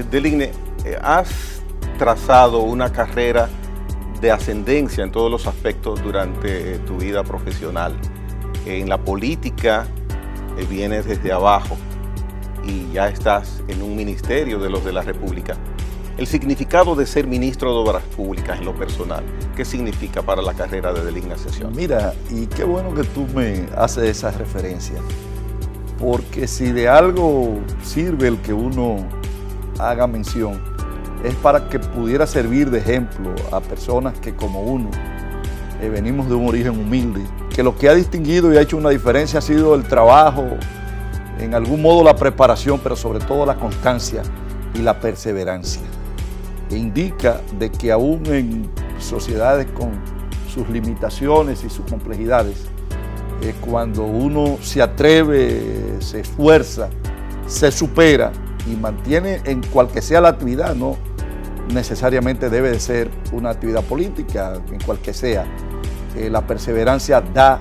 Deligne, has trazado una carrera de ascendencia en todos los aspectos durante tu vida profesional. En la política vienes desde abajo y ya estás en un ministerio de los de la República. El significado de ser ministro de Obras Públicas en lo personal, ¿qué significa para la carrera de Deligne Ascensión? Mira, y qué bueno que tú me haces esa referencia, porque si de algo sirve el que uno haga mención, es para que pudiera servir de ejemplo a personas que como uno venimos de un origen humilde, que lo que ha distinguido y ha hecho una diferencia ha sido el trabajo, en algún modo la preparación, pero sobre todo la constancia y la perseverancia. E indica de que aún en sociedades con sus limitaciones y sus complejidades, cuando uno se atreve, se esfuerza, se supera y mantiene en cualquier sea la actividad, no necesariamente debe de ser una actividad política, en cualquier sea, la perseverancia da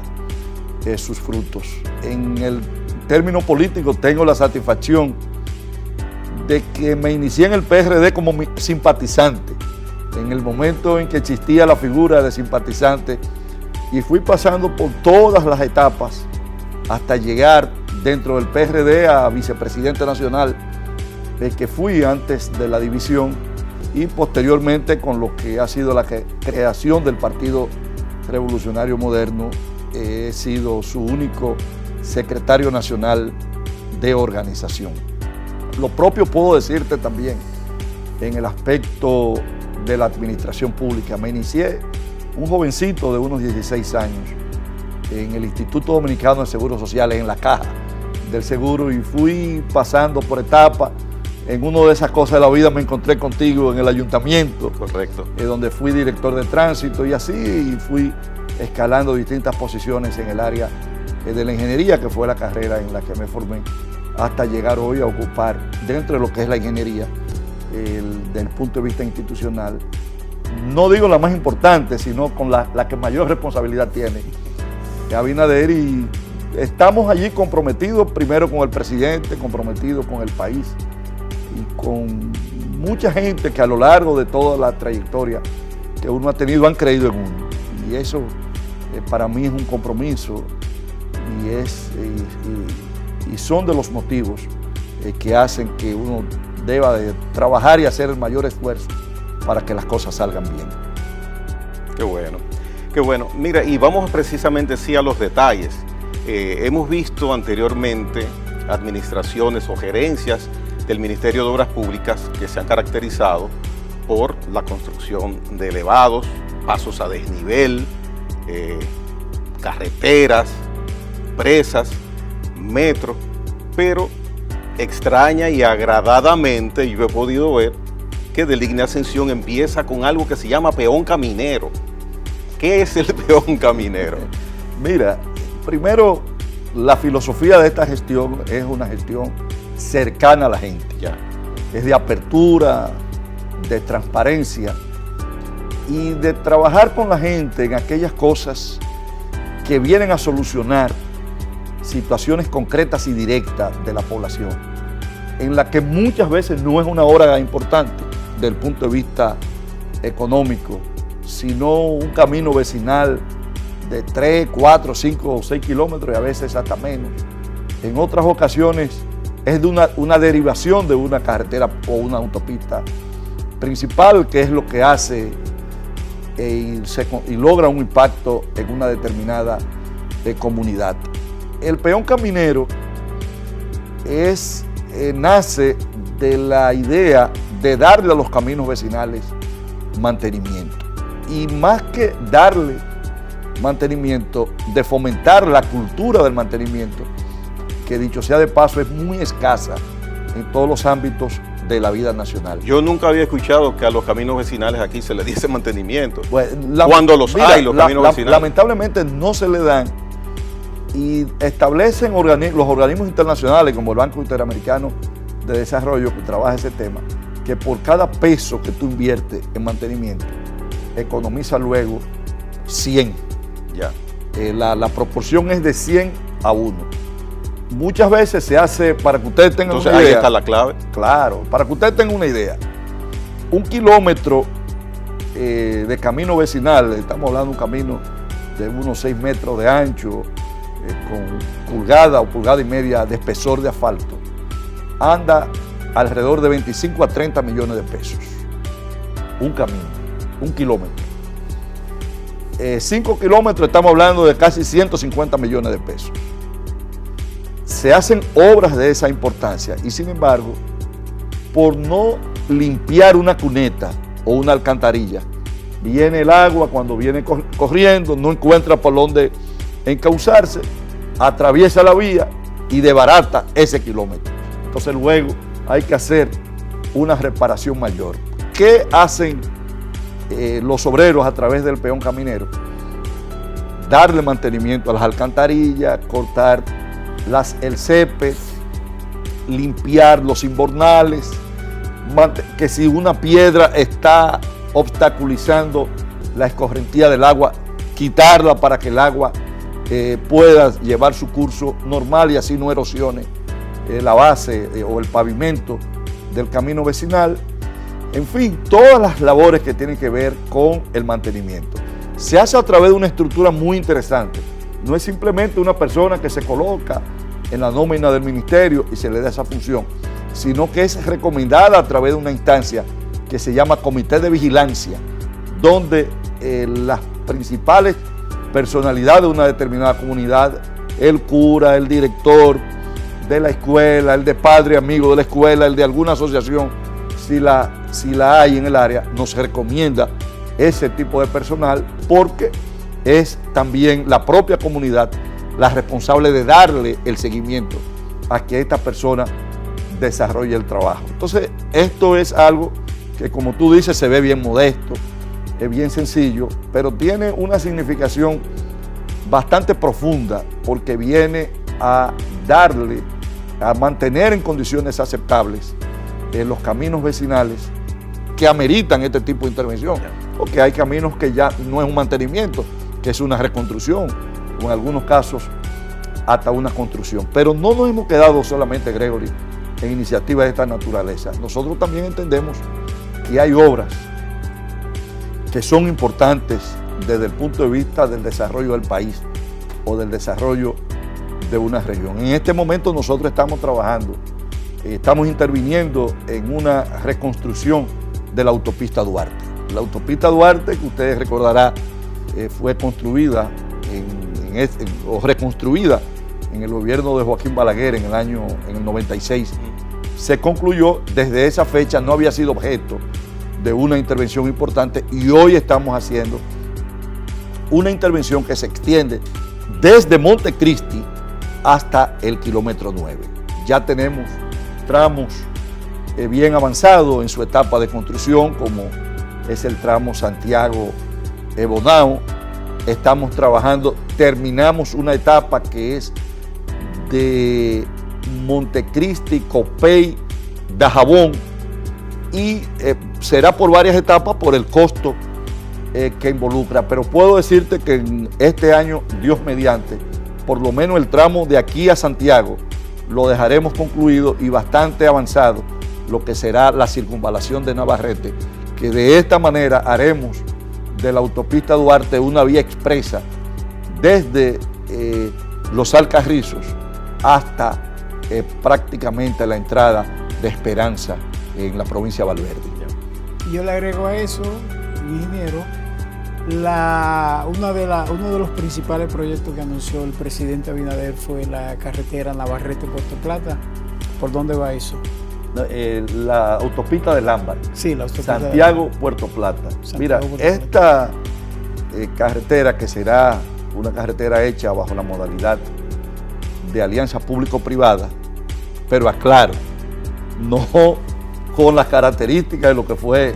sus frutos. En el término político tengo la satisfacción de que me inicié en el PRD como simpatizante, en el momento en que existía la figura de simpatizante, y fui pasando por todas las etapas hasta llegar dentro del PRD a vicepresidente nacional, que fui antes de la división, y posteriormente con lo que ha sido la creación del Partido Revolucionario Moderno, he sido su único secretario nacional de organización. Lo propio puedo decirte también en el aspecto de la administración pública. Me inicié un jovencito de unos 16 años en el Instituto Dominicano de Seguros Sociales, en la Caja del Seguro, y fui pasando por etapas. En una de esas cosas de la vida me encontré contigo en el ayuntamiento. Correcto. Donde fui director de tránsito y así fui escalando distintas posiciones en el área de la ingeniería, que fue la carrera en la que me formé, hasta llegar hoy a ocupar, dentro de lo que es la ingeniería, desde el punto de vista institucional, no digo la más importante, sino con la que mayor responsabilidad tiene Abinader, y estamos allí comprometidos primero con el presidente, comprometidos con el país y con mucha gente que a lo largo de toda la trayectoria que uno ha tenido han creído en uno, y eso para mí es un compromiso y son de los motivos que hacen que uno deba de trabajar y hacer el mayor esfuerzo para que las cosas salgan bien. Qué bueno, qué bueno. Mira, y vamos precisamente sí a los detalles. Hemos visto anteriormente administraciones o gerencias del Ministerio de Obras Públicas que se han caracterizado por la construcción de elevados, pasos a desnivel, carreteras, presas, metros, pero extraña y agradadamente yo he podido ver que Deligne Ascensión empieza con algo que se llama peón caminero. ¿Qué es el peón caminero? Mira, primero, la filosofía de esta gestión es una gestión cercana a la gente. Ya. Es de apertura, de transparencia y de trabajar con la gente en aquellas cosas que vienen a solucionar situaciones concretas y directas de la población, en la que muchas veces no es una obra importante desde el punto de vista económico, sino un camino vecinal de 3, 4, 5 o 6 kilómetros y a veces hasta menos. En otras ocasiones es de una derivación de una carretera o una autopista principal, que es lo que hace y logra un impacto en una determinada comunidad. El peón caminero nace de la idea de darle a los caminos vecinales mantenimiento. Y más que darle mantenimiento, de fomentar la cultura del mantenimiento, que dicho sea de paso es muy escasa en todos los ámbitos de la vida nacional. Yo nunca había escuchado que a los caminos vecinales aquí se les diese mantenimiento. Pues, cuando los hay, los caminos vecinales. Lamentablemente no se le dan, y establecen los organismos internacionales como el Banco Interamericano de Desarrollo, que trabaja ese tema, que por cada peso que tú inviertes en mantenimiento, economiza luego 100. Ya. La proporción es de 100 a 1. muchas veces se hace, para que ustedes tengan Entonces, una idea. ahí está la clave. Claro, para que ustedes tengan una idea. 1 kilómetro de camino vecinal, estamos hablando de un camino de unos 6 metros de ancho, con pulgada o pulgada y media de espesor de asfalto, anda alrededor de 25 a 30 millones de pesos. Un camino, 1 kilómetro. 5 kilómetros estamos hablando de casi 150 millones de pesos. Se hacen obras de esa importancia y sin embargo, por no limpiar una cuneta o una alcantarilla, viene el agua cuando viene corriendo, no encuentra por dónde encauzarse, atraviesa la vía y desbarata ese kilómetro. Entonces luego hay que hacer una reparación mayor. ¿Qué hacen los obreros a través del peón caminero? Darle mantenimiento a las alcantarillas, cortar el césped, limpiar los invernales, que si una piedra está obstaculizando la escorrentía del agua, quitarla para que el agua pueda llevar su curso normal y así no erosione la base o el pavimento del camino vecinal. En fin, todas las labores que tienen que ver con el mantenimiento. Se hace a través de una estructura muy interesante. No es simplemente una persona que se coloca en la nómina del ministerio y se le da esa función, sino que es recomendada a través de una instancia que se llama Comité de Vigilancia, donde las principales personalidades de una determinada comunidad, el cura, el director de la escuela, el de padre amigo de la escuela, el de alguna asociación, si la hay en el área, nos recomienda ese tipo de personal porque es también la propia comunidad la responsable de darle el seguimiento a que esta persona desarrolle el trabajo. Entonces, esto es algo que, como tú dices, se ve bien modesto, es bien sencillo, pero tiene una significación bastante profunda porque viene a mantener en condiciones aceptables los caminos vecinales que ameritan este tipo de intervención, porque hay caminos que ya no es un mantenimiento, que es una reconstrucción, o en algunos casos hasta una construcción. Pero no nos hemos quedado solamente, Gregory, en iniciativas de esta naturaleza. Nosotros también entendemos que hay obras que son importantes desde el punto de vista del desarrollo del país o del desarrollo de una región. En este momento nosotros estamos trabajando, estamos interviniendo en una reconstrucción de la autopista Duarte. La autopista Duarte, que ustedes recordarán, fue construida o reconstruida en el gobierno de Joaquín Balaguer en el 96. Se concluyó, desde esa fecha no había sido objeto de una intervención importante y hoy estamos haciendo una intervención que se extiende desde Montecristi hasta el kilómetro 9. Ya tenemos tramos bien avanzados en su etapa de construcción, como es el tramo Santiago-Bonao. Estamos trabajando, terminamos una etapa que es de Montecristi, Copey, Dajabón, y será por varias etapas por el costo que involucra, pero puedo decirte que en este año, Dios mediante, por lo menos el tramo de aquí a Santiago lo dejaremos concluido y bastante avanzado lo que será la circunvalación de Navarrete, que de esta manera haremos de la autopista Duarte una vía expresa desde Los Alcarrizos hasta prácticamente la entrada de Esperanza en la provincia de Valverde. Yo le agrego a eso, ingeniero, uno de los principales proyectos que anunció el presidente Abinader fue la carretera Navarrete-Puerto Plata. ¿Por dónde va eso? La autopista del Ámbar. Sí, la autopista Santiago-Puerto Plata. Mira, esta carretera, que será una carretera hecha bajo la modalidad de alianza público-privada, pero aclaro, no con las características de lo que fue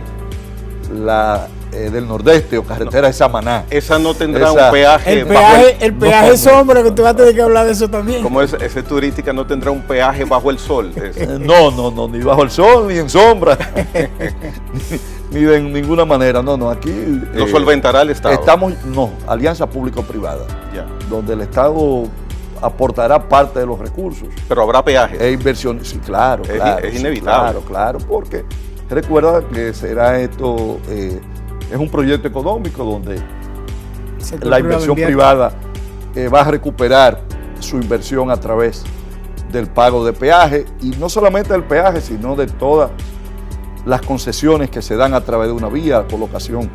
la del Nordeste o carretera de Samaná. Esa no tendrá un peaje. El peaje sombra, que tú vas a tener que hablar de eso también. Como esa turística no tendrá un peaje bajo el sol. No, ni bajo el sol, ni en sombra, ni de ninguna manera. No, aquí... ¿Lo solventará el Estado? Alianza público-privada, donde el Estado aportará parte de los recursos. Pero habrá peajes. E inversiones, sí, claro, claro. Es inevitable. Claro, porque recuerda que será esto, es un proyecto económico donde la inversión privada va a recuperar su inversión a través del pago de peaje, y no solamente del peaje, sino de todas las concesiones que se dan a través de una vía, colocación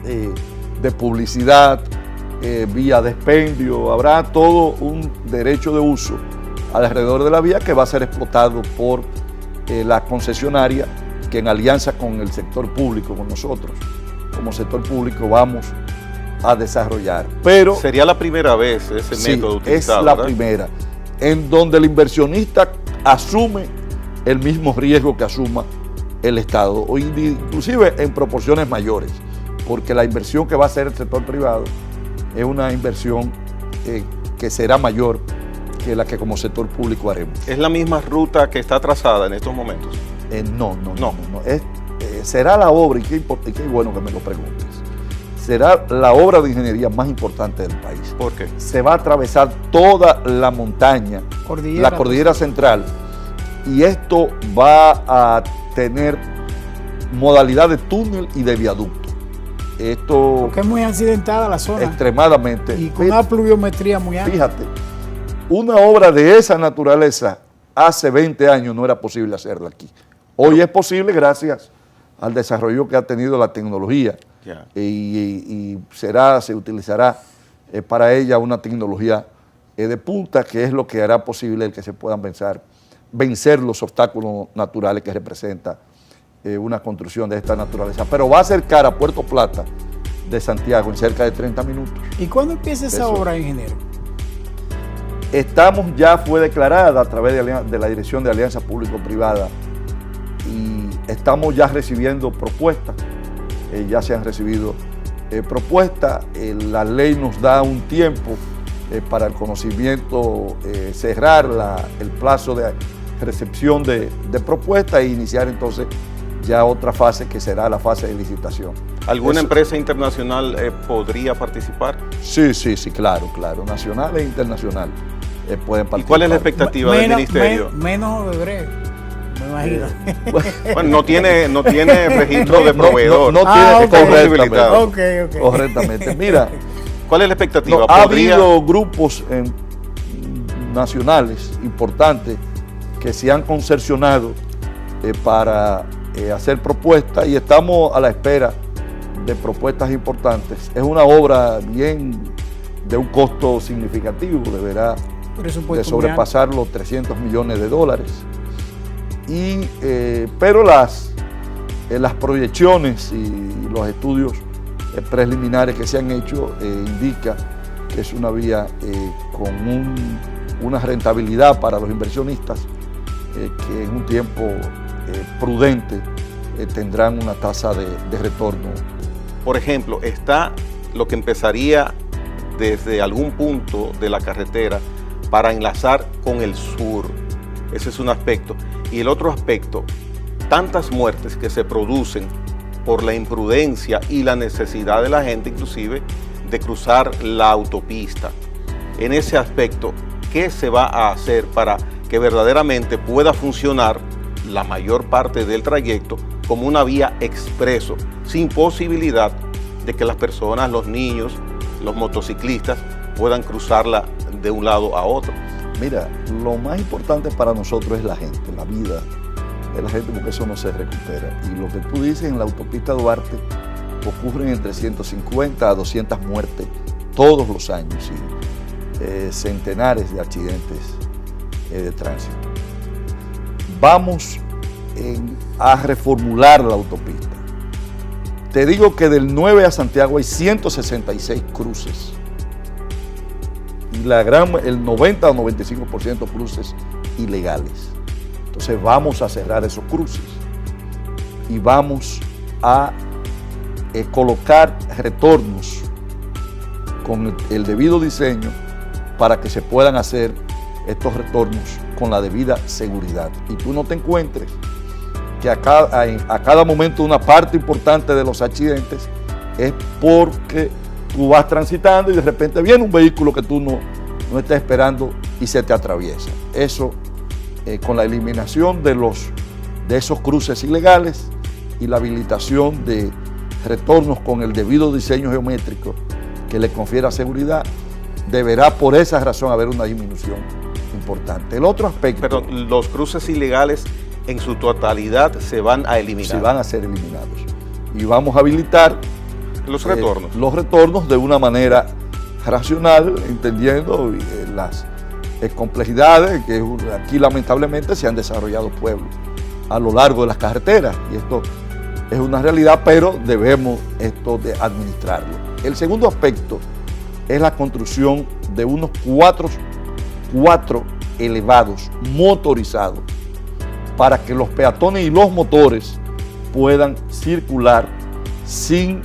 de publicidad, vía de expendio. Habrá todo un derecho de uso alrededor de la vía que va a ser explotado por la concesionaria, que en alianza con el sector público, con nosotros, como sector público, vamos a desarrollar. Pero sería la primera vez ese método utilizado, es la ¿verdad? primera, en donde el inversionista asume el mismo riesgo que asuma el Estado, o inclusive en proporciones mayores, porque la inversión que va a hacer el sector privado es una inversión que será mayor que la que como sector público haremos. ¿Es la misma ruta que está trazada en estos momentos? No. Será la obra, y qué bueno que me lo preguntes, será la obra de ingeniería más importante del país. ¿Por qué? Se va a atravesar toda la montaña, la cordillera central, y esto va a tener modalidad de túnel y de viaducto. Esto porque es muy accidentada la zona. Extremadamente. Y con una pluviometría muy alta. Fíjate, una obra de esa naturaleza hace 20 años no era posible hacerla aquí. Hoy es posible gracias al desarrollo que ha tenido la tecnología. Yeah. Y se utilizará para ella una tecnología de punta, que es lo que hará posible el que se puedan vencer los obstáculos naturales que representa una construcción de esta naturaleza. Pero va a acercar a Puerto Plata de Santiago en cerca de 30 minutos. ¿Y cuándo empieza esa obra, ingeniero? Fue declarada a través de la Dirección de Alianza Público-Privada, y estamos ya recibiendo propuestas. Ya se han recibido propuestas. La ley nos da un tiempo para el conocimiento, cerrar el plazo de recepción de propuestas e iniciar entonces ya otra fase, que será la fase de licitación. ¿Alguna empresa internacional podría participar? Sí, claro, nacional e internacional pueden participar. ¿Y cuál es la expectativa del ministerio? Menos Odebrecht, me imagino. Bueno, no tiene registro de proveedor. No tiene, correctamente. Correctamente. Mira, ¿cuál es la expectativa? Ha habido grupos nacionales importantes que se han concesionado para hacer propuestas, y estamos a la espera de propuestas importantes. Es una obra bien de un costo significativo, deberá de sobrepasar los $300 millones. Pero las proyecciones y los estudios preliminares que se han hecho indican que es una vía con una rentabilidad para los inversionistas, que en un tiempo prudente tendrán una tasa de retorno. Por ejemplo, está lo que empezaría desde algún punto de la carretera para enlazar con el sur. Ese es un aspecto. Y el otro aspecto, tantas muertes que se producen por la imprudencia y la necesidad de la gente, inclusive, de cruzar la autopista. En ese aspecto, ¿qué se va a hacer para que verdaderamente pueda funcionar la mayor parte del trayecto como una vía expreso, sin posibilidad de que las personas, los niños, los motociclistas puedan cruzarla de un lado a otro? Mira, lo más importante para nosotros es la gente, la vida de la gente, porque eso no se recupera. Y lo que tú dices, en la autopista Duarte ocurren entre 150 a 200 muertes todos los años, y centenares de accidentes de tránsito. Vamos a reformular la autopista. Te digo que del 9 a Santiago hay 166 cruces. Y el 90 o 95% cruces ilegales. Entonces vamos a cerrar esos cruces y vamos a colocar retornos con el debido diseño para que se puedan hacer estos retornos con la debida seguridad. Y tú no te encuentres que a cada momento una parte importante de los accidentes es porque tú vas transitando y de repente viene un vehículo que tú no no estés esperando y se te atraviesa. Eso, con la eliminación de esos cruces ilegales y la habilitación de retornos con el debido diseño geométrico que le confiera seguridad, deberá por esa razón haber una disminución importante. El otro aspecto... Perdón, los cruces ilegales en su totalidad se van a eliminar. Se van a ser eliminados. Y vamos a habilitar los retornos. Los retornos de una manera racional, entendiendo las complejidades que aquí lamentablemente se han desarrollado pueblos a lo largo de las carreteras. Y esto es una realidad, pero debemos esto de administrarlo. El segundo aspecto es la construcción de unos cuatro elevados motorizados para que los peatones y los motores puedan circular sin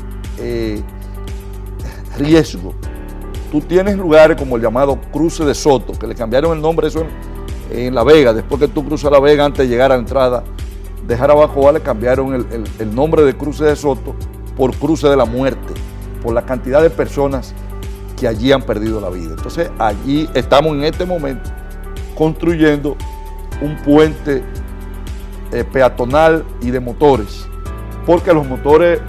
riesgo. Tú tienes lugares como el llamado Cruce de Soto, que le cambiaron el nombre eso en La Vega. Después que tú cruzas La Vega, antes de llegar a la entrada de Jarabacoa, le cambiaron el nombre de Cruce de Soto por Cruce de la Muerte, por la cantidad de personas que allí han perdido la vida. Entonces, allí estamos en este momento construyendo un puente peatonal y de motores, porque los motores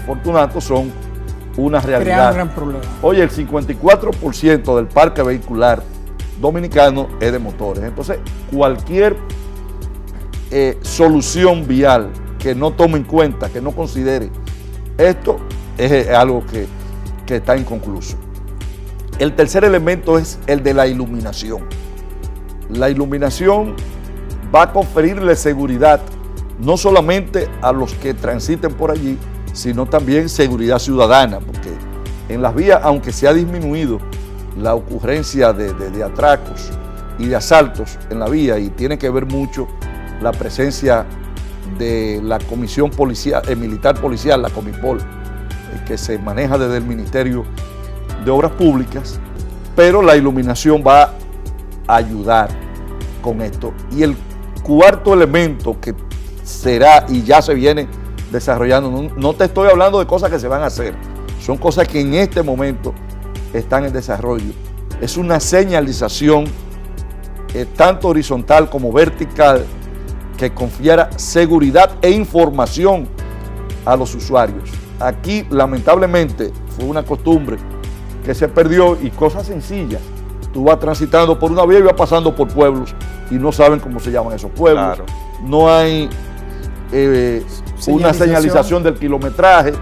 Fortunato son una realidad. Crea un gran problema. Oye, el 54% del parque vehicular dominicano es de motores. Entonces, cualquier solución vial que no tome en cuenta, que no considere esto, es algo que está inconcluso. El tercer elemento es el de la iluminación. La iluminación va a conferirle seguridad no solamente a los que transiten por allí, sino también seguridad ciudadana, porque en las vías, aunque se ha disminuido la ocurrencia de atracos y de asaltos en la vía, y tiene que ver mucho la presencia de la Comisión Militar Policial, la Comipol, que se maneja desde el Ministerio de Obras Públicas, pero la iluminación va a ayudar con esto. Y el cuarto elemento que será y ya se viene desarrollando, no te estoy hablando de cosas que se van a hacer, son cosas que en este momento están en desarrollo, es una señalización tanto horizontal como vertical que confiera seguridad e información a los usuarios. Aquí lamentablemente fue una costumbre que se perdió, y cosas sencillas. Tú vas transitando por una vía y vas pasando por pueblos y no saben cómo se llaman esos pueblos. Claro. No hay una señalización del kilometraje.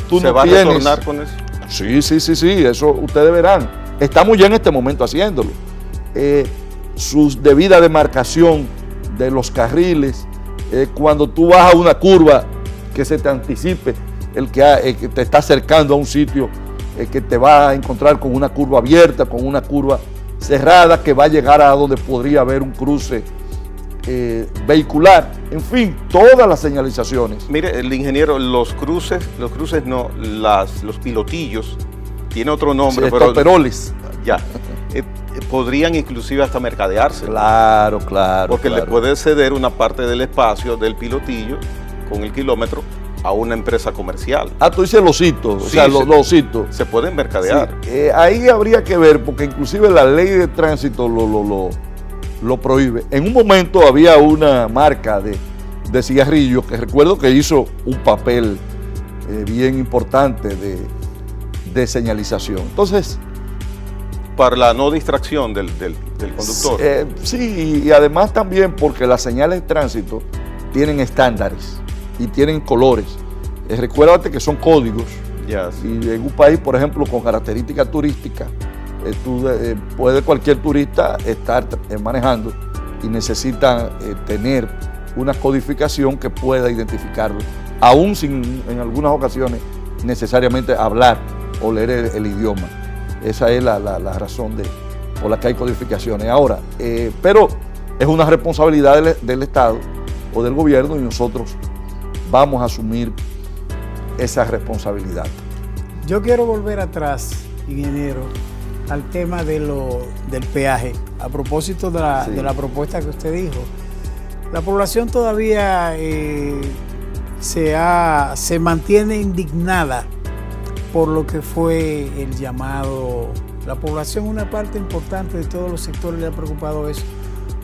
Tú ¿Se va a retornar con eso? Sí, eso ustedes verán. Estamos ya en este momento haciéndolo. Su debida demarcación de los carriles, cuando tú vas a una curva, que se te anticipe el que te está acercando a un sitio que te va a encontrar con una curva abierta, con una curva cerrada, que va a llegar a donde podría haber un cruce vehicular. En fin, todas las señalizaciones. Mire, el ingeniero, los cruces no, los pilotillos, tiene otro nombre, pero peroles. Ya. Podrían inclusive hasta mercadearse. Claro. Porque le puede ceder una parte del espacio del pilotillo con el kilómetro a una empresa comercial. Tú dices los hitos, sí, los hitos. Se pueden mercadear. Sí, ahí habría que ver, porque inclusive la ley de tránsito lo prohíbe. En un momento había una marca de cigarrillos que recuerdo que hizo un papel bien importante de señalización. Entonces, para la no distracción del conductor. Sí, y además también porque las señales de tránsito tienen estándares y tienen colores. Recuérdate que son códigos. Yes. Y en un país, por ejemplo, con características turísticas, puede cualquier turista estar manejando y necesita tener una codificación que pueda identificarlo, aún sin en algunas ocasiones necesariamente hablar o leer el idioma. Esa es la razón por la que hay codificaciones. Ahora, pero es una responsabilidad del Estado o del gobierno, y nosotros vamos a asumir esa responsabilidad. Yo quiero volver atrás, ingeniero, al tema del peaje. A propósito de la propuesta que usted dijo, la población todavía se mantiene indignada por lo que fue el llamado La población, una parte importante de todos los sectores le ha preocupado eso,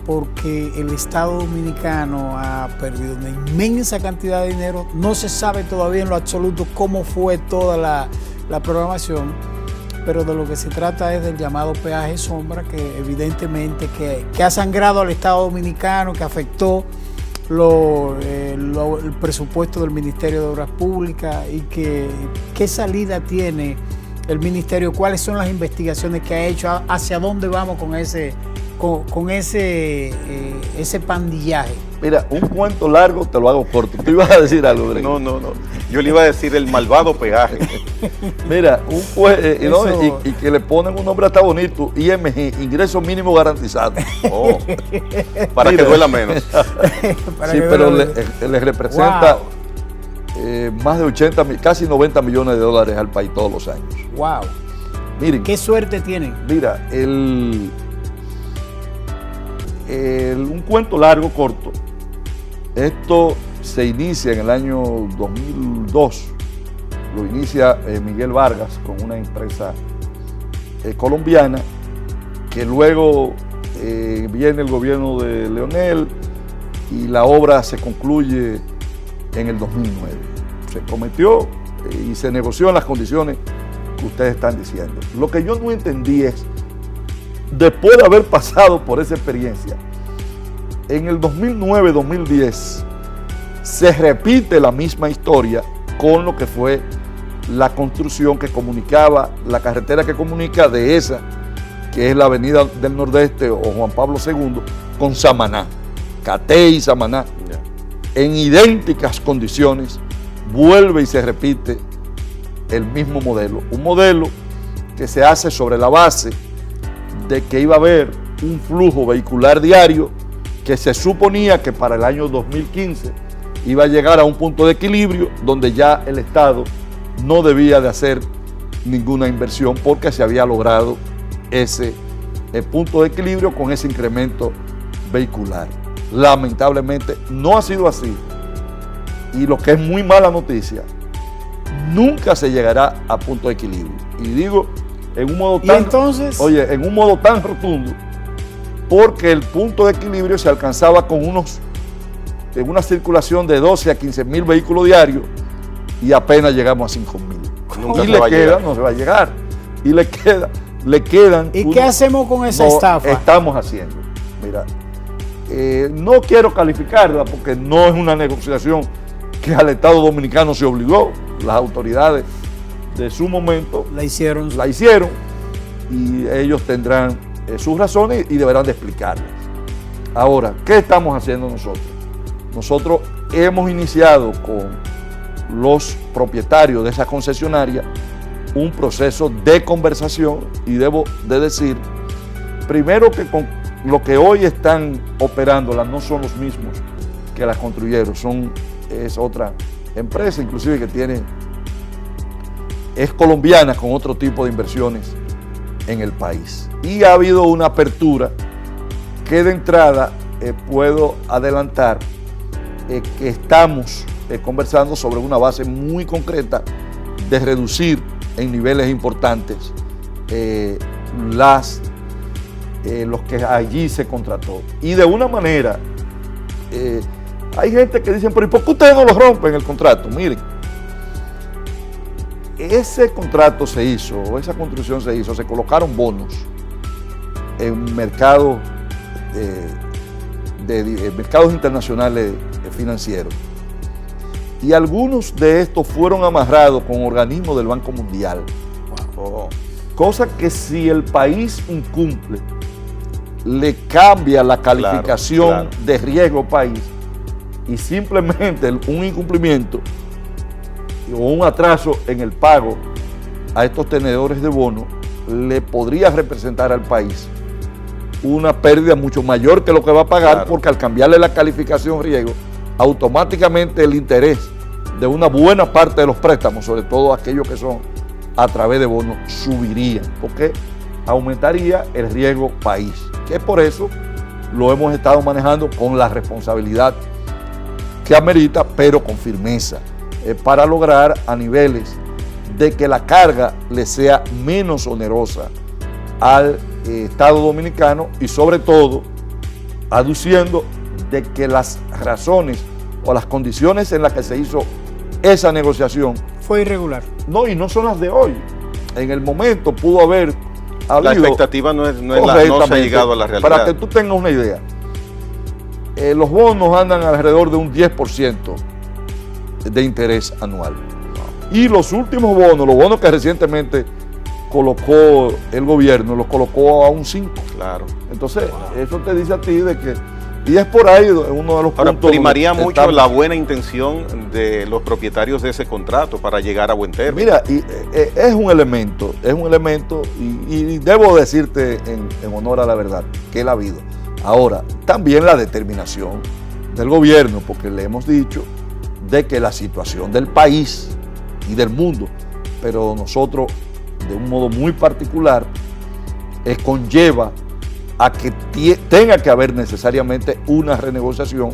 porque el Estado Dominicano ha perdido una inmensa cantidad de dinero. No se sabe todavía en lo absoluto cómo fue toda la programación, pero de lo que se trata es del llamado peaje sombra, que evidentemente que ha sangrado al Estado Dominicano, que afectó el presupuesto del Ministerio de Obras Públicas, y qué salida tiene el Ministerio, cuáles son las investigaciones que ha hecho, hacia dónde vamos con ese pandillaje. Mira, un cuento largo te lo hago corto. ¿Tú ibas a decir algo, Greg? No. Yo le iba a decir el malvado peaje. Mira, y que le ponen un nombre hasta bonito, IMG, ingreso mínimo garantizado. Oh, para que duela menos. Sí, pero le representa más de 80, casi 90 millones de dólares al país todos los años. ¡Wow! Miren, ¿qué suerte tienen? Mira, un cuento largo, corto. Esto se inicia en el año 2002. Lo inicia Miguel Vargas con una empresa colombiana, que luego viene el gobierno de Leonel y la obra se concluye en el 2009. Se cometió y se negoció en las condiciones que ustedes están diciendo. Lo que yo no entendí es, después de haber pasado por esa experiencia, en el 2009-2010 se repite la misma historia con lo que fue la construcción que comunicaba, la carretera que comunica de esa, que es la Avenida del Nordeste o Juan Pablo II, con Samaná, Catey y Samaná, en idénticas condiciones. Vuelve y se repite el mismo modelo, un modelo que se hace sobre la base de que iba a haber un flujo vehicular diario que se suponía que para el año 2015 iba a llegar a un punto de equilibrio donde ya el Estado no debía de hacer ninguna inversión, porque se había logrado ese punto de equilibrio con ese incremento vehicular. Lamentablemente no ha sido así, y lo que es muy mala noticia, nunca se llegará a punto de equilibrio. Y digo en un modo en un modo tan rotundo, porque el punto de equilibrio se alcanzaba con en una circulación de 12 a 15 mil vehículos diarios, y apenas llegamos a 5 mil. Y no se va a llegar. Y le quedan. ¿Y qué hacemos con esa estafa? Estamos haciendo. Mira, no quiero calificarla porque no es una negociación que al Estado Dominicano se obligó. Las autoridades de su momento la hicieron y ellos tendrán sus razones y deberán de explicarlas. Ahora, ¿qué estamos haciendo nosotros? Nosotros hemos iniciado con los propietarios de esa concesionaria un proceso de conversación, y debo de decir, primero, que con lo que hoy están operándolas no son los mismos que las construyeron, es otra empresa, inclusive que es colombiana, con otro tipo de inversiones en el país. Y ha habido una apertura que de entrada puedo adelantar que estamos conversando sobre una base muy concreta de reducir en niveles importantes los que allí se contrató. Y de una manera, hay gente que dice, pero ¿y por qué ustedes no lo rompen el contrato? Miren, ese contrato se hizo, esa construcción se hizo, se colocaron bonos en mercados internacionales financieros, y algunos de estos fueron amarrados con organismos del Banco Mundial. Cosa que si el país incumple, le cambia la calificación de riesgo país, y simplemente un incumplimiento o un atraso en el pago a estos tenedores de bonos le podría representar al país una pérdida mucho mayor que lo que va a pagar, porque al cambiarle la calificación riesgo, automáticamente el interés de una buena parte de los préstamos, sobre todo aquellos que son a través de bonos, subirían, porque aumentaría el riesgo país, que por eso lo hemos estado manejando con la responsabilidad que amerita, pero con firmeza, para lograr a niveles de que la carga le sea menos onerosa al Estado Dominicano y sobre todo aduciendo de que las razones o las condiciones en las que se hizo esa negociación fue irregular. No, y no son las de hoy. En el momento pudo haber habido... La expectativa no se ha llegado a la realidad. Para que tú tengas una idea, los bonos andan alrededor de un 10% de interés anual. Y los últimos bonos, los bonos que recientemente colocó el gobierno, los colocó a un 5%. Claro. Entonces, eso te dice a ti de que... Y es por ahí uno de los Ahora, puntos... primaría mucho la buena intención de los propietarios de ese contrato para llegar a buen término. Mira, es un elemento, y debo decirte en honor a la verdad, que la ha habido. Ahora, también la determinación del gobierno, porque le hemos dicho de que la situación del país y del mundo, pero nosotros de un modo muy particular, conlleva a que tenga que haber necesariamente una renegociación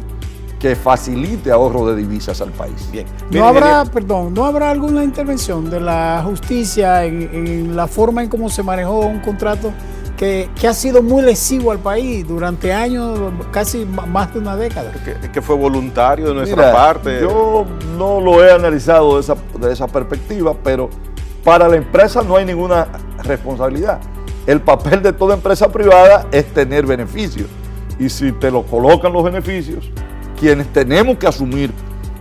que facilite ahorro de divisas al país. Bien. ¿No habrá alguna intervención de la justicia en la forma en cómo se manejó un contrato que ha sido muy lesivo al país durante años, casi más de una década? Que fue voluntario de nuestra parte. Yo no lo he analizado de esa perspectiva, pero para la empresa no hay ninguna responsabilidad. El papel de toda empresa privada es tener beneficios. Y si te lo colocan los beneficios, quienes tenemos que asumir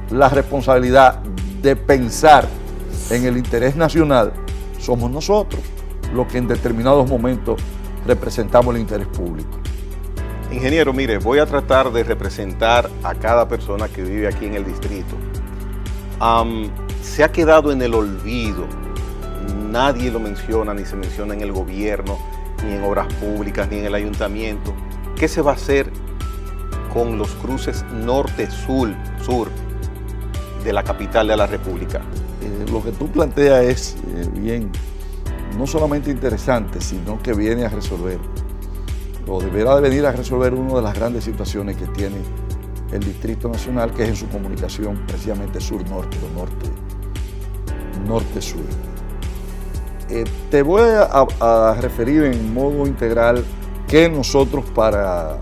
la responsabilidad de pensar en el interés nacional somos nosotros, los que en determinados momentos representamos el interés público. Ingeniero, mire, voy a tratar de representar a cada persona que vive aquí en el distrito. Se ha quedado en el olvido. Nadie lo menciona, ni se menciona en el gobierno, ni en obras públicas, ni en el ayuntamiento. ¿Qué se va a hacer con los cruces norte-sur de la capital de la República? Lo que tú planteas es bien, no solamente interesante, sino que viene a resolver, o deberá de venir a resolver una de las grandes situaciones que tiene el Distrito Nacional, que es en su comunicación precisamente sur-norte o norte-sur. Te voy a referir en modo integral que nosotros para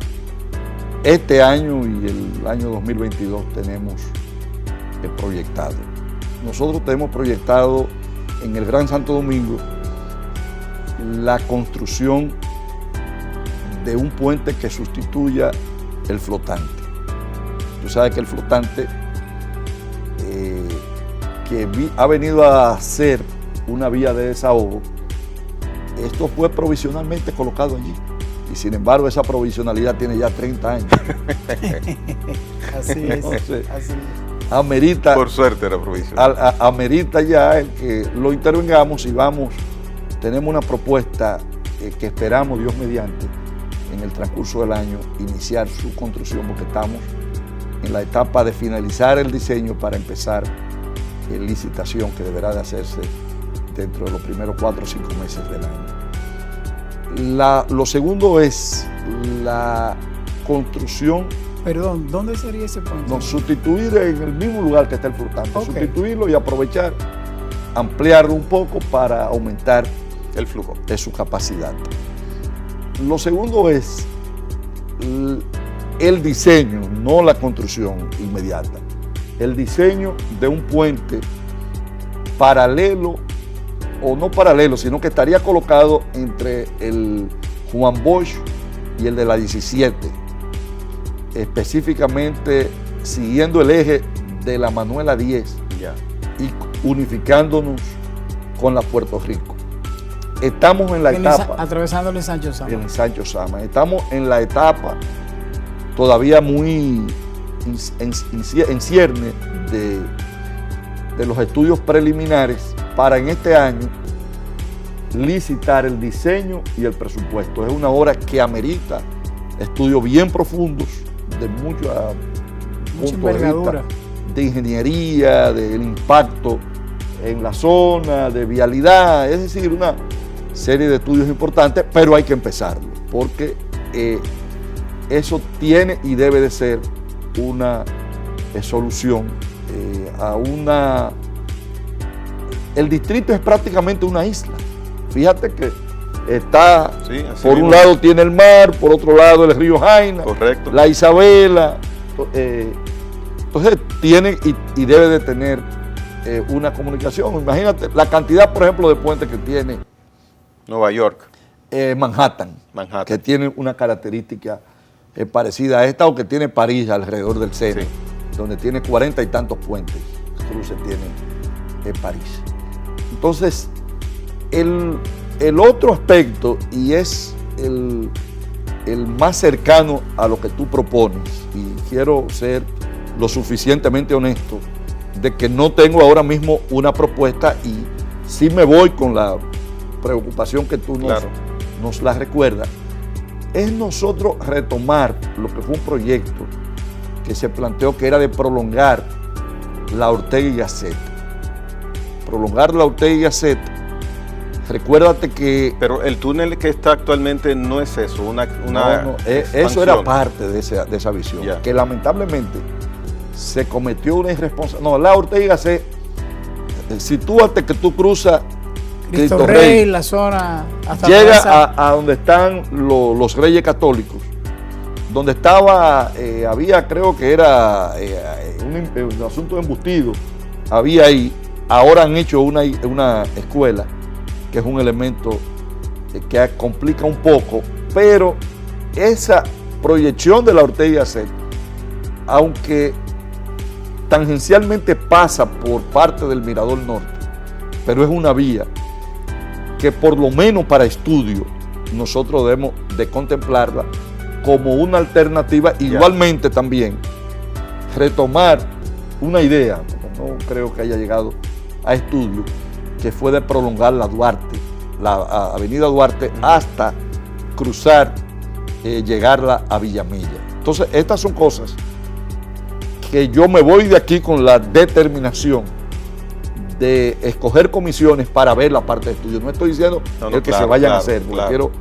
este año y el año 2022 tenemos proyectado. Nosotros tenemos proyectado en el Gran Santo Domingo la construcción de un puente que sustituya el flotante. Tú sabes que el flotante que ha venido a ser una vía de desahogo, esto fue provisionalmente colocado allí. Y sin embargo, esa provisionalidad tiene ya 30 años. Así es. Entonces, así. Amerita, por suerte era provisional. Amerita ya el que lo intervengamos y tenemos una propuesta que esperamos, Dios mediante, en el transcurso del año, iniciar su construcción, porque estamos en la etapa de finalizar el diseño para empezar en licitación, que deberá de hacerse dentro de los primeros 4 o 5 meses del año. Lo segundo es la construcción. Perdón, ¿dónde sería ese puente? No, sustituir en el mismo lugar que está el flotante, okay. Sustituirlo y aprovechar, ampliarlo un poco para aumentar el flujo de su capacidad. Lo segundo es el diseño, no la construcción inmediata. El diseño de un puente paralelo, o no paralelo, sino que estaría colocado entre el Juan Bosch y el de la 17, específicamente siguiendo el eje de la Manuela 10 y unificándonos con la Puerto Rico. Estamos en la etapa... Atravesando el Sancho Sama. En el Sancho Sama. Estamos en la etapa todavía muy en cierne de los estudios preliminares para en este año licitar el diseño y el presupuesto. Es una obra que amerita estudios bien profundos de mucha envergadura, de ingeniería, del impacto en la zona, de vialidad, es decir, una serie de estudios importantes, pero hay que empezarlo, porque eso tiene y debe de ser una solución a una... El distrito es prácticamente una isla. Fíjate que está, Sí, así por mismo. un lado tiene el mar, por otro lado el río Jaina, Correcto. la Isabela. Entonces tiene y debe de tener una comunicación. Imagínate la cantidad, por ejemplo, de puentes que tiene Nueva York. Manhattan, que tiene una característica parecida a esta, o que tiene París alrededor del Sena, Sí. donde tiene 40 y tantos puentes, cruces tiene París. Entonces, el otro aspecto, y es el más cercano a lo que tú propones, y quiero ser lo suficientemente honesto, de que no tengo ahora mismo una propuesta, y sí me voy con la preocupación que tú nos la recuerdas, es nosotros retomar lo que fue un proyecto que se planteó, que era de prolongar la Ortega y Gasset. Prolongar la Ortega y Gasset. Recuérdate que... Pero el túnel que está actualmente no es eso, eso era parte de esa visión, Ya. que lamentablemente se cometió una irresponsabilidad. No, la Ortega y Gasset, sitúate que tú cruzas Cristo Rey, la zona hasta llega a donde están los Reyes Católicos, donde estaba, había, creo que era un asunto de embustido, había ahí. Ahora han hecho una escuela, que es un elemento que complica un poco, pero esa proyección de la Ortega y Gasset, aunque tangencialmente pasa por parte del Mirador Norte, pero es una vía que por lo menos para estudio nosotros debemos de contemplarla como una alternativa. Igualmente también retomar una idea, porque no creo que haya llegado a estudio, que fue de prolongar la Duarte, la avenida Duarte, hasta cruzar, llegarla a Villamella. Entonces, estas son cosas que yo me voy de aquí con la determinación de escoger comisiones para ver la parte de estudio. No estoy diciendo que se vayan a hacer, porque quiero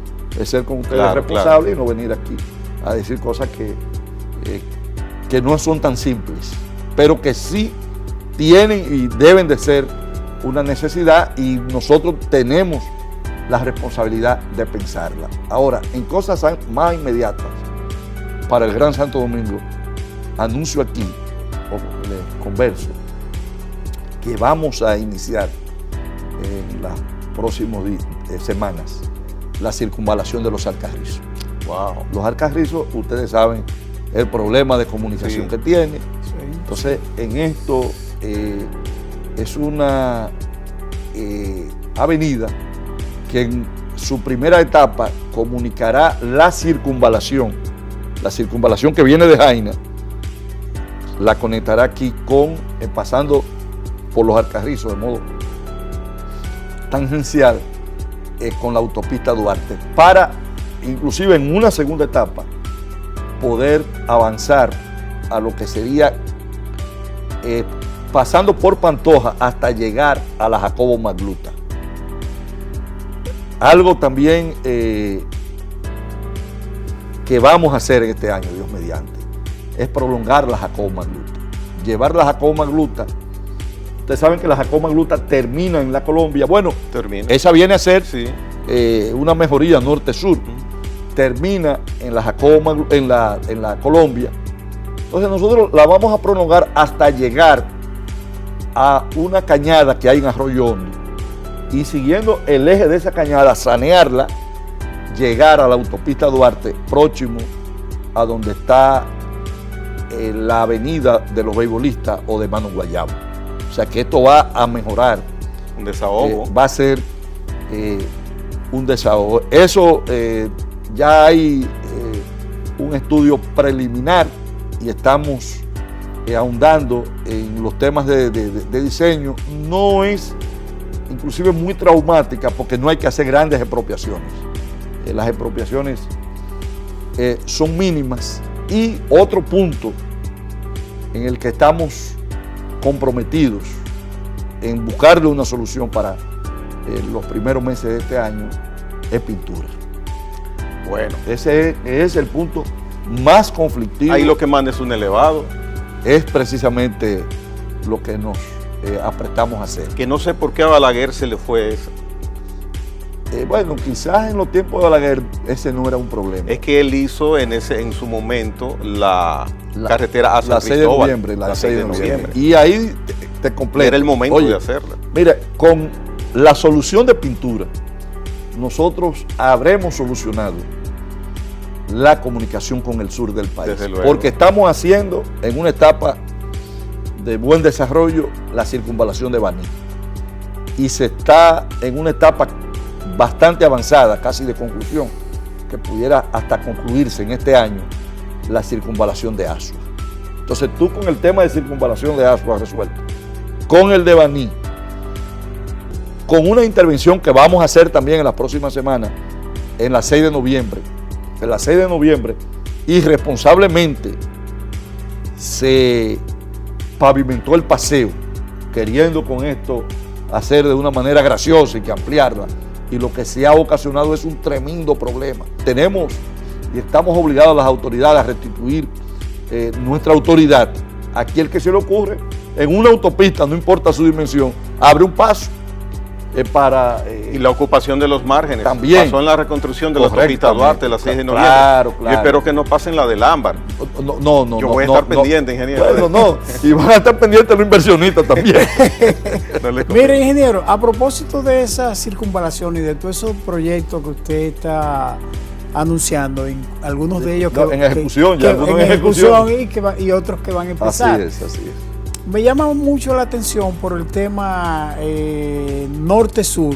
ser con ustedes responsable y no venir aquí a decir cosas que no son tan simples, pero que sí tienen y deben de ser una necesidad, y nosotros tenemos la responsabilidad de pensarla. Ahora, en cosas más inmediatas para el Gran Santo Domingo, anuncio aquí, o les converso, que vamos a iniciar en las próximas semanas la circunvalación de los Alcarrizos. Wow. Los Alcarrizos, ustedes saben el problema de comunicación que tiene. Entonces, en esto es una avenida que en su primera etapa comunicará la circunvalación que viene de Jaina, la conectará aquí pasando por los Alcarrizos de modo tangencial con la autopista Duarte, para inclusive en una segunda etapa poder avanzar a lo que sería pasando por Pantoja hasta llegar a la Jacobo Magluta. Algo también que vamos a hacer en este año, Dios mediante, es prolongar la Jacobo Magluta. Llevar la Jacobo Magluta. Ustedes saben que la Jacobo Magluta termina en la Colombia. Bueno, esa viene a ser una mejoría norte-sur. Termina en la Jacobo, en la Colombia. Entonces nosotros la vamos a prolongar hasta llegar a una cañada que hay en Arroyo Hondo, y siguiendo el eje de esa cañada, sanearla, llegar a la autopista Duarte, próximo a donde está la avenida de los beisbolistas o de Mano Guayabo. O sea que esto va a mejorar. Un desahogo. Va a ser un desahogo. Eso ya hay un estudio preliminar, y estamos ahondando en los temas de diseño. No es inclusive muy traumática, porque no hay que hacer grandes expropiaciones. Las expropiaciones son mínimas. Y otro punto en el que estamos comprometidos en buscarle una solución para los primeros meses de este año es pintura. Bueno. Ese es el punto más conflictivo. Ahí lo que manda es un elevado. Es precisamente lo que nos aprestamos a hacer. Que no sé por qué a Balaguer se le fue eso. Bueno, quizás en los tiempos de Balaguer ese no era un problema. Es que él hizo en su momento la carretera a San la 6 de Cristóbal. noviembre, la 6 de noviembre. Y ahí te completo. Era el momento de hacerla. Mira, con la solución de pintura, nosotros habremos solucionado la comunicación con el sur del país. Porque estamos haciendo en una etapa de buen desarrollo la circunvalación de Baní. Y se está en una etapa bastante avanzada, casi de conclusión, que pudiera hasta concluirse en este año, la circunvalación de Asua. Entonces tú con el tema de circunvalación de Asua resuelto, con el de Baní, con una intervención que vamos a hacer también en la próxima semana, en la 6 de noviembre, irresponsablemente se pavimentó el paseo, queriendo con esto hacer de una manera graciosa y que ampliarla, y lo que se ha ocasionado es un tremendo problema. Tenemos y estamos obligados las autoridades a restituir nuestra autoridad. Aquí el que se le ocurre, en una autopista, no importa su dimensión, abre un paso para... y la ocupación de los márgenes. También. Pasó en la reconstrucción de la autopista Duarte, la 6 de noviembre. Claro. Yo espero que no pasen la del Ámbar. No. Yo voy a estar pendiente, ingeniero. Bueno, no. Y van a estar pendientes los inversionistas también. Mire, ingeniero, a propósito de esa circunvalación y de todos esos proyectos que usted está anunciando, algunos de ellos en ejecución, algunos en ejecución y otros que van a empezar. Así es. Me llama mucho la atención por el tema norte-sur,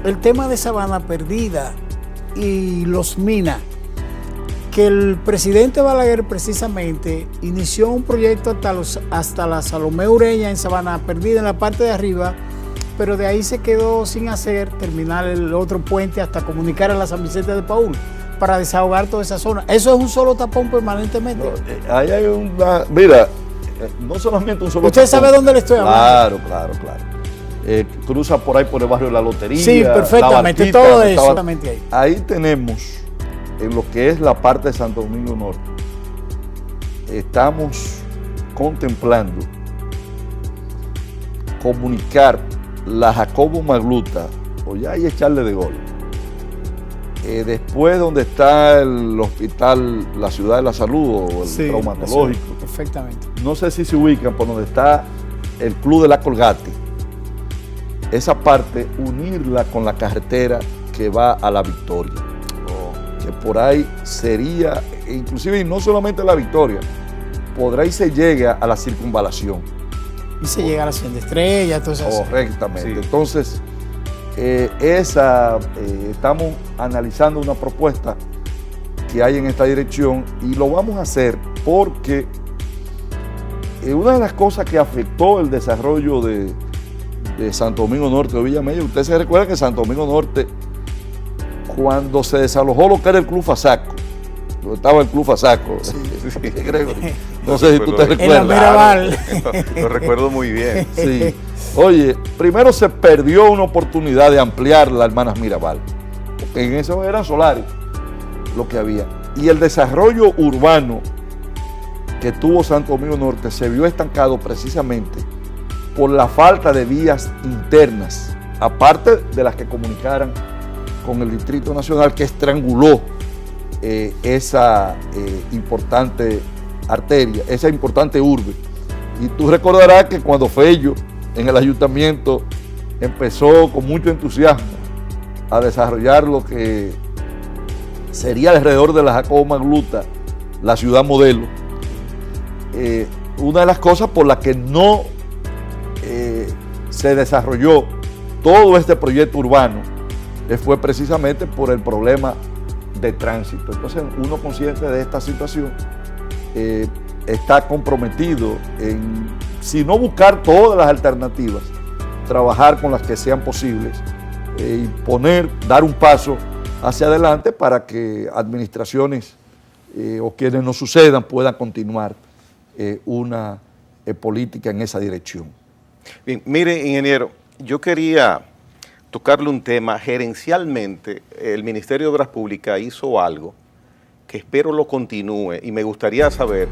el tema de Sabana Perdida y Los Minas, que el presidente Balaguer precisamente inició un proyecto hasta la Salomé Ureña en Sabana Perdida, en la parte de arriba, pero de ahí se quedó sin hacer, terminar el otro puente hasta comunicar a la San Vicente de Paúl, para desahogar toda esa zona. ¿Eso es un solo tapón permanentemente? No, ahí hay una... Mira, no solamente un solo ¿Usted tapón. sabe dónde le estoy hablando? Claro. Cruza por ahí por el barrio de la Lotería. Sí, perfectamente, Barquita, todo eso. Exactamente ahí. Ahí tenemos, en lo que es la parte de Santo Domingo Norte, estamos contemplando comunicar la Jacobo Magluta, o ya y echarle de gol. Después donde está el hospital, la Ciudad de la Salud o el traumatológico. Sí, perfectamente. No sé si se ubican por donde está el Club de la Colgate. Esa parte, unirla con la carretera que va a La Victoria. Que por ahí sería, inclusive y no solamente La Victoria, por ahí se llega a la circunvalación. Y se llega a la Hacienda Estrella, entonces. Correctamente. Sí. Entonces, estamos analizando una propuesta que hay en esta dirección y lo vamos a hacer porque una de las cosas que afectó el desarrollo de Santo Domingo Norte o Villamella, ustedes se recuerdan que Santo Domingo Norte, cuando se desalojó lo que era el Club Fasaco, donde estaba el Club Fasaco, no sé si tú te recuerdas. En la Mirabal. Lo recuerdo muy bien. Sí. Oye, primero se perdió una oportunidad de ampliar la Hermanas Mirabal, porque en eso eran solares lo que había. Y el desarrollo urbano que tuvo Santo Domingo Norte se vio estancado precisamente por la falta de vías internas, aparte de las que comunicaran con el Distrito Nacional, que estranguló esa importante arteria, esa importante urbe. Y tú recordarás que cuando Fello en el ayuntamiento empezó con mucho entusiasmo a desarrollar lo que sería alrededor de la Jacobo Magluta, la ciudad modelo, una de las cosas por las que no se desarrolló todo este proyecto urbano fue precisamente por el problema de tránsito. Entonces, uno consciente de esta situación está comprometido en, si no buscar todas las alternativas, trabajar con las que sean posibles y dar un paso hacia adelante para que administraciones o quienes nos sucedan puedan continuar una política en esa dirección. Bien, mire, ingeniero, yo quería tocarle un tema. Gerencialmente, el Ministerio de Obras Públicas hizo algo que espero lo continúe y me gustaría saber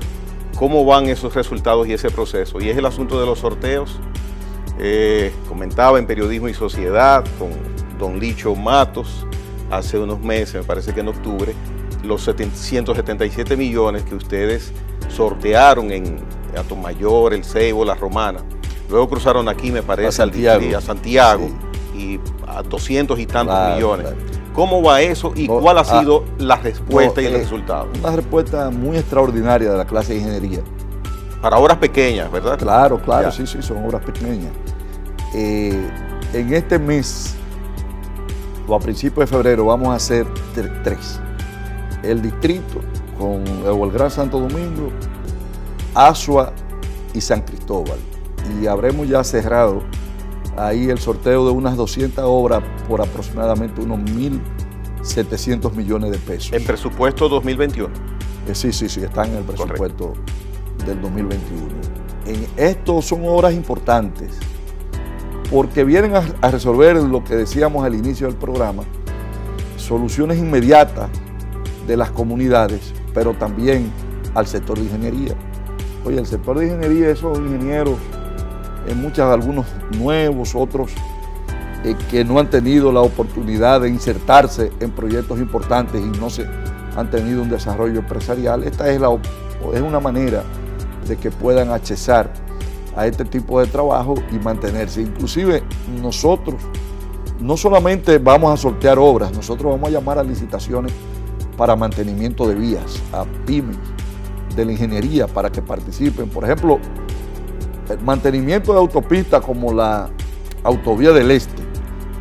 cómo van esos resultados y ese proceso. Y es el asunto de los sorteos. Comentaba en Periodismo y Sociedad con don Licho Matos hace unos meses, me parece que en octubre, los 177 millones que ustedes sortearon en Atomayor, El Ceibo, La Romana. Luego cruzaron aquí, me parece, a Santiago sí. Y a 200 y tantos millones. Claro. ¿Cómo va eso y cuál ha sido la respuesta y el resultado? Una respuesta muy extraordinaria de la clase de ingeniería. Para obras pequeñas, ¿verdad? Claro, ya. Sí, son obras pequeñas. En este mes, o a principios de febrero, vamos a hacer 3. El distrito, o el Gran Santo Domingo, Asua y San Cristóbal. Y habremos ya cerrado ahí el sorteo de unas 200 obras por aproximadamente unos 1.700 millones de pesos. ¿En presupuesto 2021? Sí, está en el presupuesto del 2021. Estos son obras importantes porque vienen a resolver lo que decíamos al inicio del programa, soluciones inmediatas de las comunidades, pero también al sector de ingeniería. Oye, el sector de ingeniería, esos ingenieros, algunos nuevos, otros que no han tenido la oportunidad de insertarse en proyectos importantes y no han tenido un desarrollo empresarial. Esta es una manera de que puedan accesar a este tipo de trabajo y mantenerse. Inclusive nosotros no solamente vamos a sortear obras, nosotros vamos a llamar a licitaciones para mantenimiento de vías, a pymes de la ingeniería para que participen. Por ejemplo, el mantenimiento de autopistas como la Autovía del Este,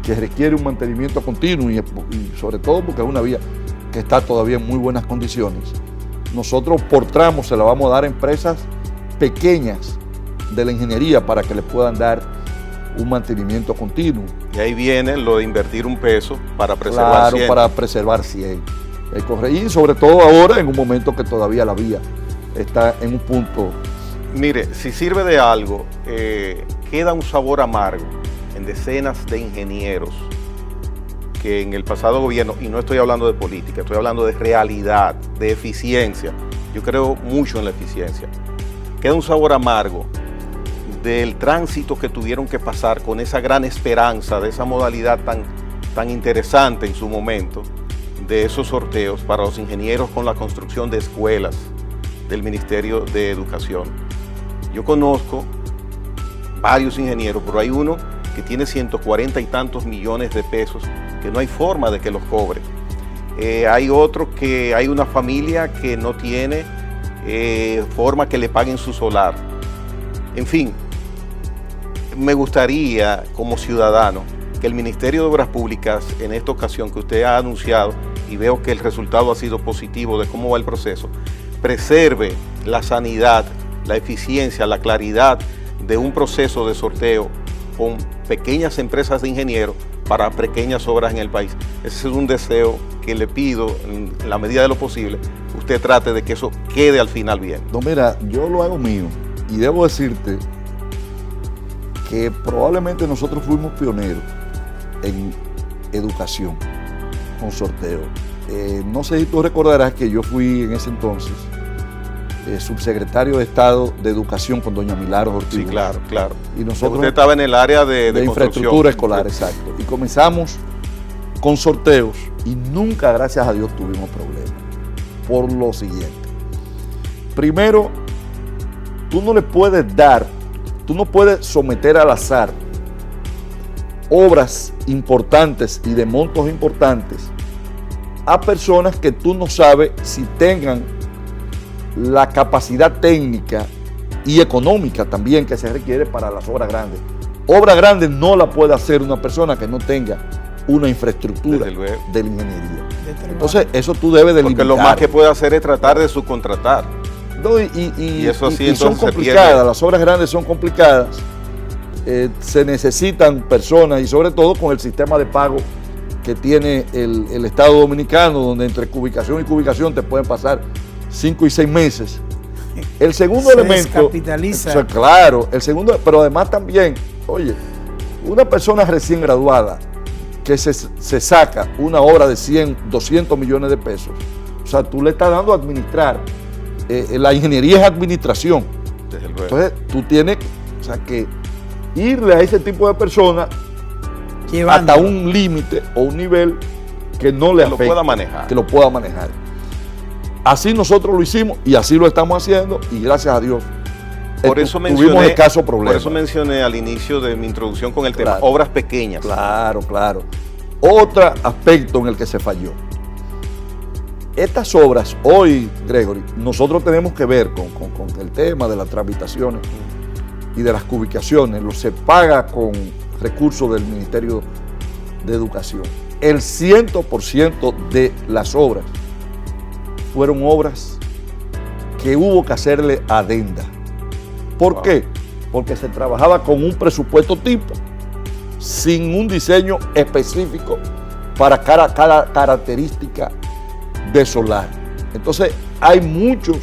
que requiere un mantenimiento continuo y sobre todo porque es una vía que está todavía en muy buenas condiciones. Nosotros por tramo se la vamos a dar a empresas pequeñas de la ingeniería para que le puedan dar un mantenimiento continuo. Y ahí viene lo de invertir un peso para preservar 100. Claro, para preservar 100. Y sobre todo ahora en un momento que todavía la vía está en un punto. Mire, si sirve de algo, queda un sabor amargo en decenas de ingenieros que en el pasado gobierno, y no estoy hablando de política, estoy hablando de realidad, de eficiencia. Yo creo mucho en la eficiencia. Queda un sabor amargo del tránsito que tuvieron que pasar con esa gran esperanza, de esa modalidad tan interesante en su momento, de esos sorteos para los ingenieros con la construcción de escuelas del Ministerio de Educación. Yo conozco varios ingenieros, pero hay uno que tiene 140 y tantos millones de pesos que no hay forma de que los cobre. Hay otro que hay una familia que no tiene forma que le paguen su solar. En fin, me gustaría como ciudadano que el Ministerio de Obras Públicas en esta ocasión que usted ha anunciado, y veo que el resultado ha sido positivo de cómo va el proceso, preserve la sanidad, la eficiencia, la claridad de un proceso de sorteo con pequeñas empresas de ingenieros para pequeñas obras en el país. Ese es un deseo que le pido, en la medida de lo posible, usted trate de que eso quede al final bien. No, mira, yo lo hago mío y debo decirte que probablemente nosotros fuimos pioneros en educación con sorteo. No sé si tú recordarás que yo fui en ese entonces subsecretario de Estado de Educación con doña Milagros Ortiz. Sí, claro. Y nosotros usted estaba en el área de infraestructura escolar, exacto. Y comenzamos con sorteos y nunca, gracias a Dios, tuvimos problemas. Por lo siguiente. Primero, tú no puedes someter al azar obras importantes y de montos importantes a personas que tú no sabes si tengan la capacidad técnica y económica también que se requiere para las obras grandes. Obras grandes no la puede hacer una persona que no tenga una infraestructura de la ingeniería. Entonces, eso tú debes de limitar. Porque lo más que puede hacer es tratar de subcontratar. No, y eso sí, y son complicadas, las obras grandes son complicadas. Se necesitan personas y sobre todo con el sistema de pago que tiene el Estado Dominicano, donde entre cubicación y cubicación te pueden pasar 5 y 6 meses. El segundo elemento, descapitaliza. Claro, el segundo, pero además también, oye, una persona recién graduada que se saca una obra de 100, 200 millones de pesos, o sea, tú le estás dando a administrar. La ingeniería es administración. Entonces, tú tienes que irle a ese tipo de personas Llevándolo. hasta un límite o un nivel que no le afecte, lo pueda manejar. que lo pueda manejar. Así nosotros lo hicimos y así lo estamos haciendo y gracias a Dios tuvimos escasos problemas. Por eso mencioné al inicio de mi introducción con el tema, Claro. obras pequeñas. Claro, claro. Otro aspecto en el que se falló. Estas obras, hoy, Gregory, nosotros tenemos que ver con el tema de las tramitaciones y de las cubicaciones. Se paga con recursos del Ministerio de Educación. El 100% de las obras fueron obras que hubo que hacerle adenda. ¿Por qué? Porque se trabajaba con un presupuesto tipo, sin un diseño específico para cada característica de solar. Entonces, hay muchos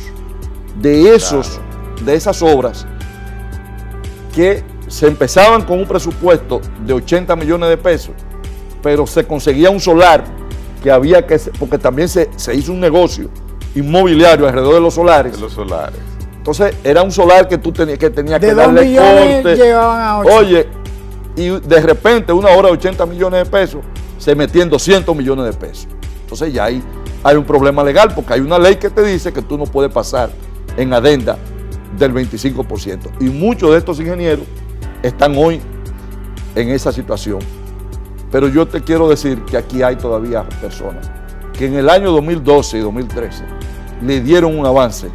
de esas obras que se empezaban con un presupuesto de 80 millones de pesos, pero se conseguía un solar que había que, porque también se hizo un negocio inmobiliario alrededor de los solares. De los solares. Entonces, era un solar que tú tenías que De 2 darle millones corte. llevaban a 8. Oye, y de repente una obra de 80 millones de pesos se metía en 200 millones de pesos. Entonces ya hay un problema legal porque hay una ley que te dice que tú no puedes pasar en adenda del 25%. Y muchos de estos ingenieros están hoy en esa situación. Pero yo te quiero decir que aquí hay todavía personas que en el año 2012 y 2013 le dieron un avance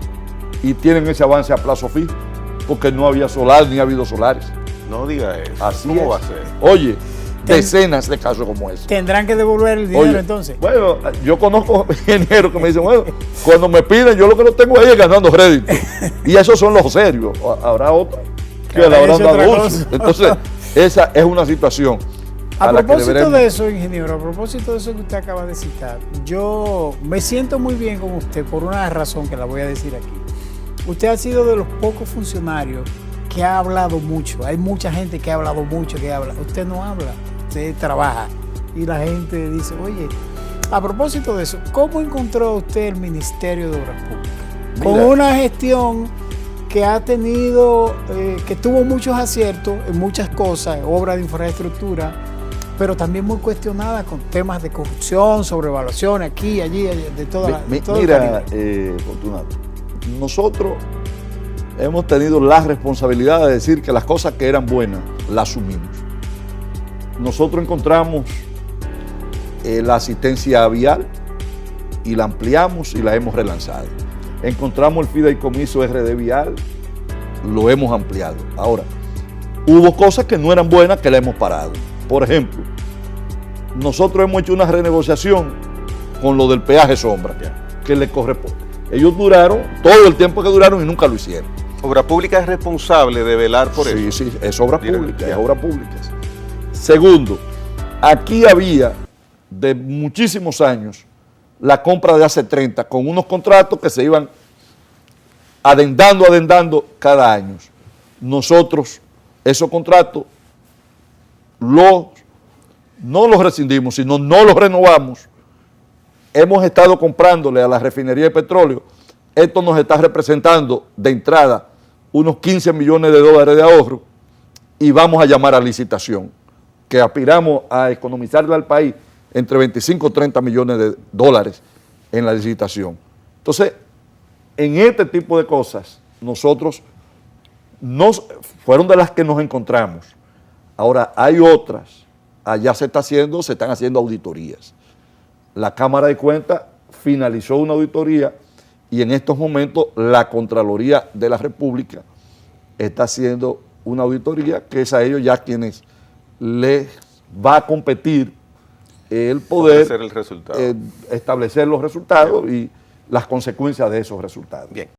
y tienen ese avance a plazo fijo porque no había solar ni ha habido solares. No diga eso. Así ¿Cómo es. va a ser? Oye, decenas de casos como ese. Tendrán que devolver el dinero. Oye, entonces. Bueno, yo conozco ingenieros que me dicen, bueno, cuando me piden, yo lo que no tengo ahí es ganando crédito. Y esos son los serios. Habrá otros que le habrán es otra dado uso. cosa. Entonces, esa es una situación A la que propósito deberemos- de eso, ingeniero, a propósito de eso que usted acaba de citar, yo me siento muy bien con usted por una razón que la voy a decir aquí. Usted ha sido de los pocos funcionarios que ha hablado mucho. Hay mucha gente que ha hablado mucho, que habla. Usted no habla, usted trabaja. Y la gente dice, oye, a propósito de eso, ¿cómo encontró usted el Ministerio de Obras Públicas? Con Mira. una gestión que ha tenido, que tuvo muchos aciertos en muchas cosas, obras de infraestructura, pero también muy cuestionada con temas de corrupción, sobrevaluación aquí, allí, de toda la. de todo el Mira, Caribe. Fortunato, nosotros hemos tenido la responsabilidad de decir que las cosas que eran buenas las asumimos. Nosotros encontramos la asistencia vial y la ampliamos y la hemos relanzado. Encontramos el fideicomiso RD Vial, lo hemos ampliado. Ahora, hubo cosas que no eran buenas que la hemos parado. Por ejemplo, nosotros hemos hecho una renegociación con lo del peaje sombra, que le corresponde. Ellos duraron todo el tiempo que duraron y nunca lo hicieron. Obra Pública es responsable de velar por Sí, eso. sí, es obra Directo, pública, ya. es obra pública. Segundo, aquí había de muchísimos años la compra de hace 30 con unos contratos que se iban adendando cada año. Nosotros esos contratos no los rescindimos, sino no los renovamos. Hemos estado comprándole a la refinería de petróleo. Esto nos está representando de entrada unos 15 millones de dólares de ahorro y vamos a llamar a licitación, que aspiramos a economizarle al país entre 25 y 30 millones de dólares en la licitación. Entonces, en este tipo de cosas, nosotros fueron de las que nos encontramos. Ahora, hay otras, allá se están haciendo auditorías. La Cámara de Cuentas finalizó una auditoría y en estos momentos la Contraloría de la República está haciendo una auditoría que es a ellos ya quienes les va a competir el poder Ofrecer el resultado. establecer los resultados y las consecuencias de esos resultados. Bien.